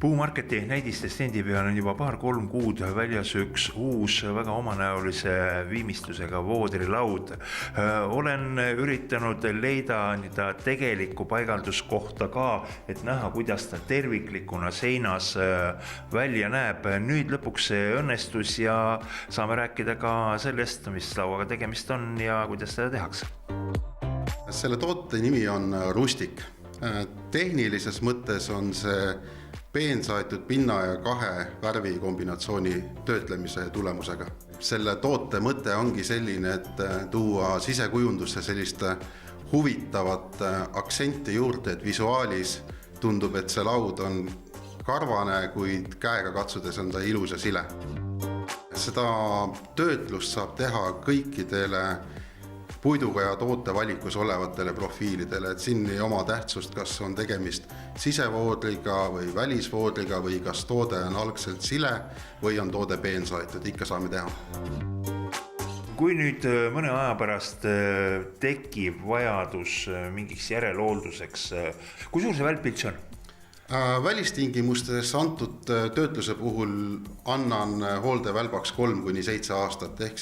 Puumarketi näidisestendi peal on juba 2-3 kuud väljas üks uus väga omanäolise viimistlusega voodrilaud. Olen üritanud leida tegelikku paigalduskohta ka, et näha, kuidas ta terviklikuna seinas välja näeb. Nüüd lõpuks see õnnestus ja saame rääkida ka sellest, mis lauaga tegemist on ja kuidas seda tehakse. Selle toote nimi on Rustic. Tehnilises mõttes on see peensaetud pinna ja 2 värvi kombinatsiooni töötlemise tulemusega. Selle toote mõte ongi selline, et tuua sisekujundusse sellist huvitavat aktsenti juurde, et visuaalis tundub, et see laud on karvane, kuid käega katsudes on ta ilus ja sile. Seda töötlust saab teha kõikidele puiduga ja toote valikus olevatele profiilidele, et siin ei oma tähtsust, kas on tegemist sisevoodriga või välisvoodriga või kas toode on algselt sile või on toode peensaetud, ikka saame teha. Kui nüüd mõne aja pärast tekib vajadus mingiks järelhoolduseks, kui suur see vältpilts on? Välistingimustes antud töötluse puhul annan hooldevälbaks 3-7 aastat, ehk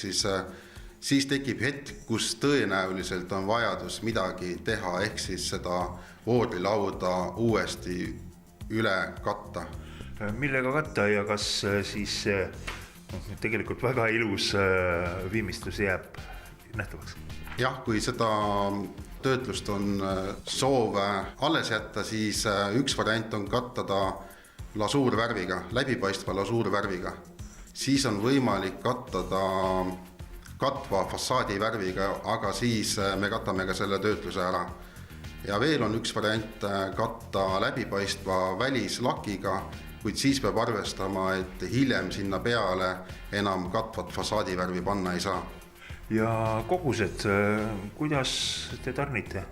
siis tekib hetk, kus tõenäoliselt on vajadus midagi teha, ehk siis seda voodrilauda uuesti üle katta. Millega katta ja kas siis tegelikult väga ilus viimistlus jääb nähtavaks? Jah, kui seda töötlust on soov alles jätta, siis üks variant on katta ta lasuurvärviga, läbipaistva lasuurvärviga. Siis on võimalik katta ta katva fassaadi värviga, aga siis me katame ka selle töötluse ära. Ja veel on üks variant katta läbipaistva välislakiga, kuid siis peab arvestama, et hiljem sinna peale enam katvat fassaadi värvi panna ei saa. Ja kogused, kuidas te tarnite?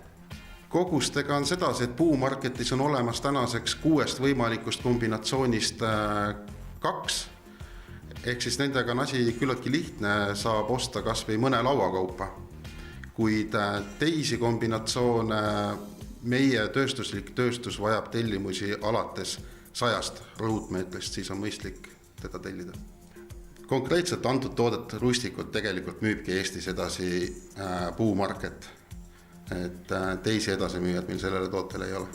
Kogustega on sedasi, et Puumarketis on olemas tänaseks 6 võimalikust kombinatsioonist 2. Ehk siis nendega on asi küllaltki lihtne, saab osta kas või mõne lauakaupa. Kuid teisi kombinatsioone meie tööstuslik tööstus vajab tellimusi alates 100 ruutmeetrist, siis on mõistlik teda tellida. Konkreetselt antud toodet Rustikut tegelikult müübki Eestis edasi Puumarket, et teisi edasimüüjad meil sellele tootele ei ole.